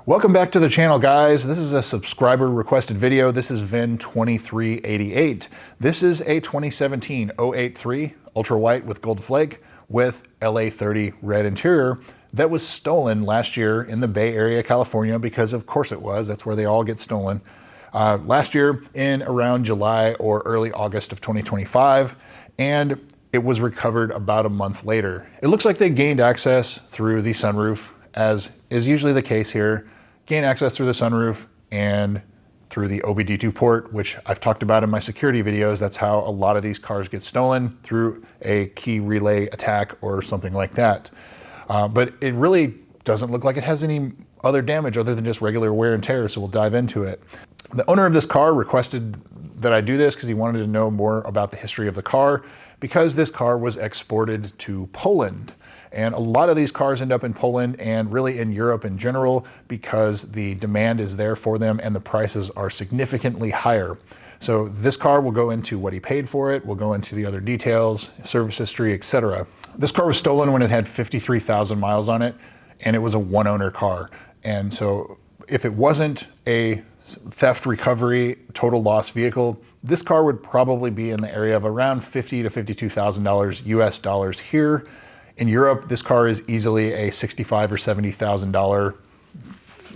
Welcome back to the channel, guys. This is a subscriber requested video. This is VIN2388. This is a 2017 083 ultra white with gold flake with LA30 red interior that was stolen last year in the Bay Area, California, because of course it was. That's where they all get stolen. Last year in around July or early August of 2025, and it was recovered about a month later. It looks like they gained access through the sunroof, as is usually the case here. Gain access through the sunroof and through the OBD2 port, which I've talked about in my security videos. That's how a lot of these cars get stolen, through a key relay attack or something like that. But it really doesn't look like it has any other damage other than just regular wear and tear, so we'll dive into it. The owner of this car requested that I do this because he wanted to know more about the history of the car, because this car was exported to Poland. And a lot of these cars end up in Poland and really in Europe in general, because the demand is there for them and the prices are significantly higher. So this car will go into what he paid for it, we'll go into the other details, service history, etc. This car was stolen when it had 53,000 miles on it, and it was a one-owner car. And so if it wasn't a theft recovery total loss vehicle, this car would probably be in the area of around $50,000 to $52,000 US dollars here. In Europe, this car is easily a $65,000 or $70,000,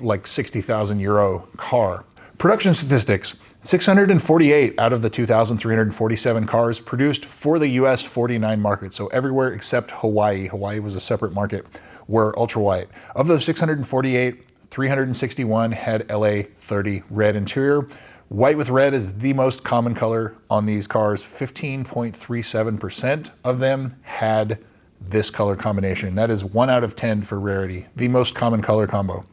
like 60,000 euro car. Production statistics: 648 out of the 2,347 cars produced for the US 49 market. So everywhere except Hawaii. Hawaii was a separate market, were ultra white. Of those 648, 361 had LA30 red interior. White with red is the most common color on these cars. 15.37% of them had this color combination. That is 1 out of 10 for rarity, the most common color combo.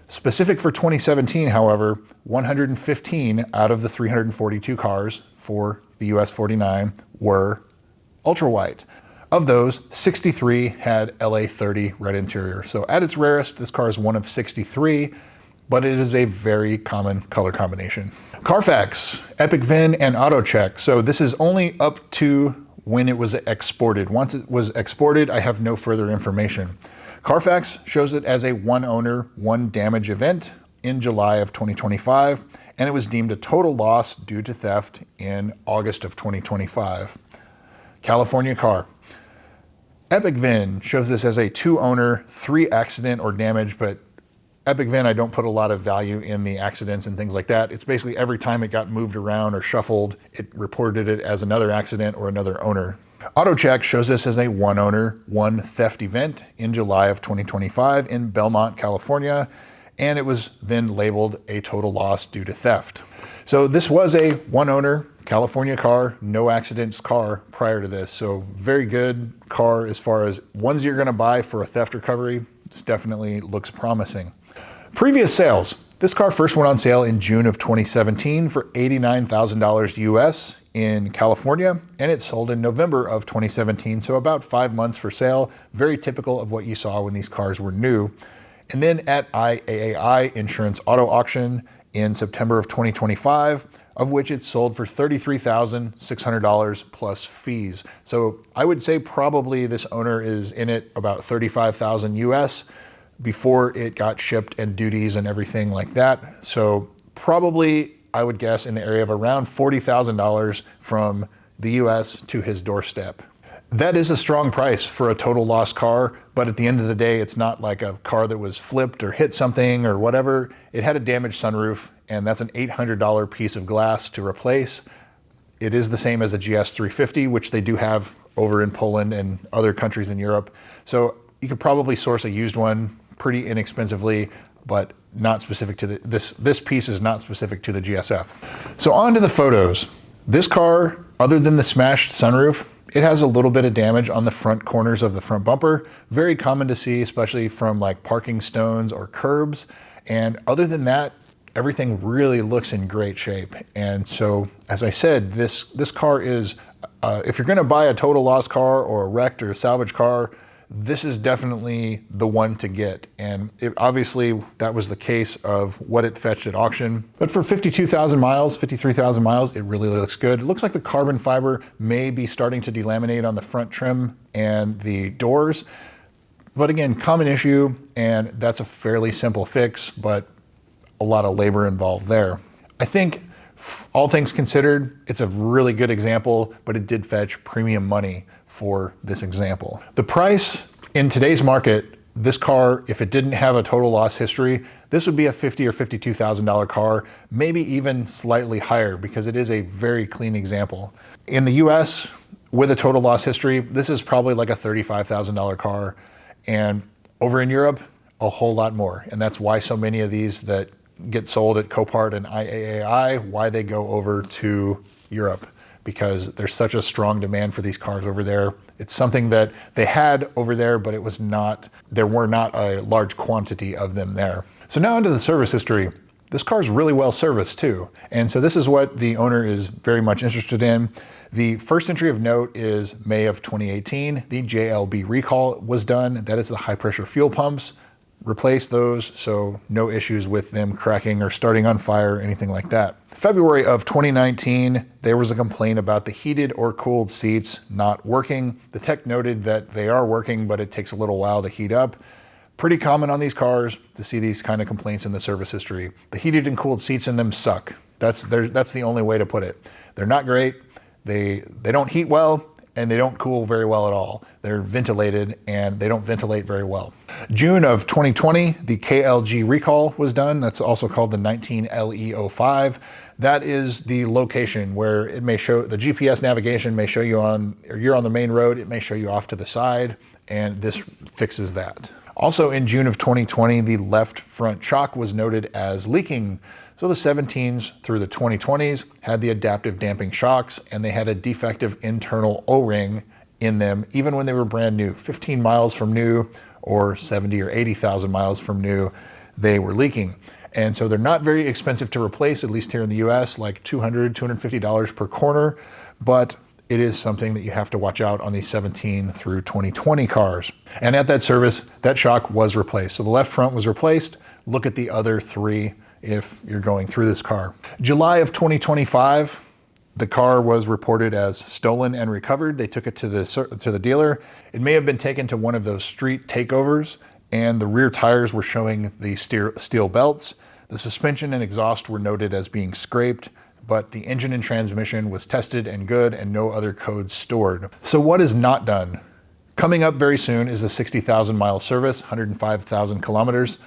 Specific for 2017, however, 115 out of the 342 cars for the US 49 were ultra white. Of those, 63 had LA30 red interior. So at its rarest, this car is one of 63, but it is a very common color combination. Carfax, Epic VIN, and AutoCheck. So this is only up to when it was exported. Once it was exported, I have no further information. Carfax shows it as a one owner, one damage event in July of 2025, and it was deemed a total loss due to theft in August of 2025. California car. Epic VIN shows this as a two owner, three accident or damage, but Epic VIN, I don't put a lot of value in the accidents and things like that. It's basically every time it got moved around or shuffled, it reported it as another accident or another owner. AutoCheck shows this as a one owner, one theft event in July of 2025 in Belmont, California, and it was then labeled a total loss due to theft. So this was a one owner California car, no accidents car prior to this. So very good car as far as ones you're gonna buy for a theft recovery. This definitely looks promising. Previous sales. This car first went on sale in June of 2017 for $89,000 US in California, and it sold in November of 2017, so about 5 months for sale. Very typical of what you saw when these cars were new. And then at IAAI Insurance Auto Auction in September of 2025, of which it sold for $33,600 plus fees. So I would say probably this owner is in it about $35,000 US before it got shipped and duties and everything like that. So probably, I would guess, in the area of around $40,000 from the US to his doorstep. That is a strong price for a total loss car, but at the end of the day, it's not like a car that was flipped or hit something or whatever. It had a damaged sunroof, and that's an $800 piece of glass to replace. It is the same as a GS350, which they do have over in Poland and other countries in Europe. So you could probably source a used one pretty inexpensively, but not specific to this piece is not specific to the GSF. So on to the photos. This car, other than the smashed sunroof, it has a little bit of damage on the front corners of the front bumper. Very common to see, especially from like parking stones or curbs. And other than that, everything really looks in great shape. And so, as I said, this car is, if you're gonna buy a total loss car or a wrecked or a salvage car, this is definitely the one to get. And obviously that was the case of what it fetched at auction. But for 52,000 miles, 53,000 miles, it really looks good. It looks like the carbon fiber may be starting to delaminate on the front trim and the doors. But again, common issue, and that's a fairly simple fix, but a lot of labor involved there. I think all things considered, it's a really good example, but it did fetch premium money for this example. The price in today's market, this car, if it didn't have a total loss history, this would be a $50,000 or $52,000 car, maybe even slightly higher, because it is a very clean example. In the US, with a total loss history, this is probably like a $35,000 car. And over in Europe, a whole lot more. And that's why so many of these that get sold at Copart and IAAI, why they go over to Europe, because there's such a strong demand for these cars over there. It's something that they had over there, but it was not, there were not a large quantity of them there. So now into the service history. This car is really well serviced too. And so this is what the owner is very much interested in. The first entry of note is May of 2018. The JLB recall was done. That is the high pressure fuel pumps. Replace those, so no issues with them cracking or starting on fire or anything like that. February of 2019, there was a complaint about the heated or cooled seats not working. The tech noted that they are working, but it takes a little while to heat up. Pretty common on these cars to see these kind of complaints in the service history. The heated and cooled seats in them suck. That's the only way to put it. They're not great. They don't heat well, and they don't cool very well at all. They're ventilated, and they don't ventilate very well. June of 2020, the KLG recall was done. That's also called the 19LE05. That is the location where it may show, the GPS navigation may show you on, or you're on the main road, it may show you off to the side, and this fixes that. Also in June of 2020, the left front shock was noted as leaking. So the 17s through the 2020s had the adaptive damping shocks, and they had a defective internal O-ring in them, even when they were brand new. 15 miles from new or 70 or 80,000 miles from new, they were leaking. And so they're not very expensive to replace, at least here in the US, like $200, $250 per corner, but it is something that you have to watch out on these 17 through 2020 cars. And at that service, that shock was replaced. So the left front was replaced. Look at the other three if you're going through this car. July of 2025, the car was reported as stolen and recovered. They took it to the dealer. It may have been taken to one of those street takeovers, and the rear tires were showing the steel belts. The suspension and exhaust were noted as being scraped, but the engine and transmission was tested and good, and no other codes stored. So what is not done? Coming up very soon is the 60,000 mile service, 105,000 kilometers.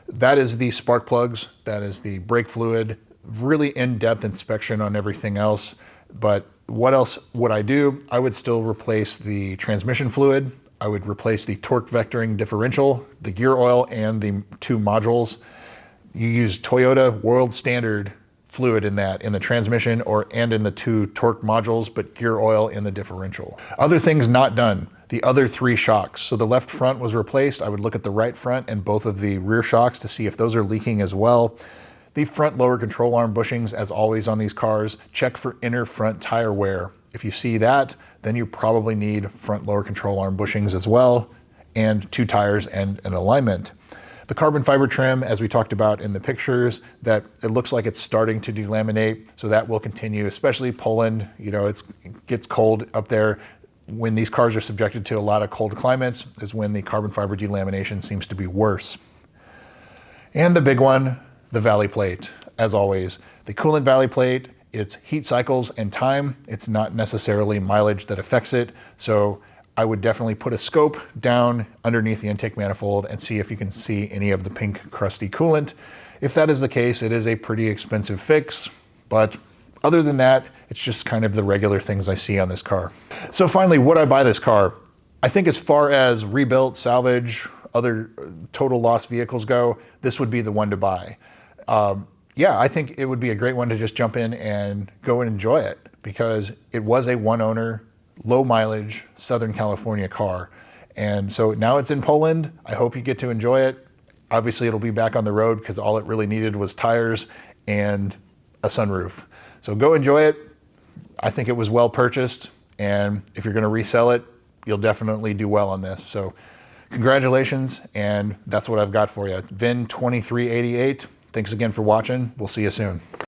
That is the spark plugs, that is the brake fluid, really in-depth inspection on everything else. But what else would I do? I would still replace the transmission fluid. I would replace the torque vectoring differential, the gear oil, and the two modules. You use Toyota world standard fluid in that, in the transmission and in the two torque modules, but gear oil in the differential. Other things not done. The other three shocks. So the left front was replaced. I would look at the right front and both of the rear shocks to see if those are leaking as well. The front lower control arm bushings, as always on these cars, check for inner front tire wear. If you see that, then you probably need front lower control arm bushings as well, and two tires and an alignment. The carbon fiber trim, as we talked about in the pictures, that it looks like it's starting to delaminate, so that will continue, especially Poland. You know, it gets cold up there. When these cars are subjected to a lot of cold climates is when the carbon fiber delamination seems to be worse. And the big one, the valley plate. As always, the coolant valley plate, it's heat cycles and time. It's not necessarily mileage that affects it. So I would definitely put a scope down underneath the intake manifold and see if you can see any of the pink crusty coolant. If that is the case, it is a pretty expensive fix, but other than that, it's just kind of the regular things I see on this car. So finally, would I buy this car? I think as far as rebuilt, salvage, other total loss vehicles go, this would be the one to buy. Yeah, I think it would be a great one to just jump in and go and enjoy it, because it was a one owner, low mileage, Southern California car. And so now it's in Poland. I hope you get to enjoy it. Obviously it'll be back on the road because all it really needed was tires and a sunroof. So go enjoy it. I think it was well purchased, and if you're going to resell it, you'll definitely do well on this. So congratulations, and that's what I've got for you. VIN 2388. Thanks again for watching. We'll see you soon.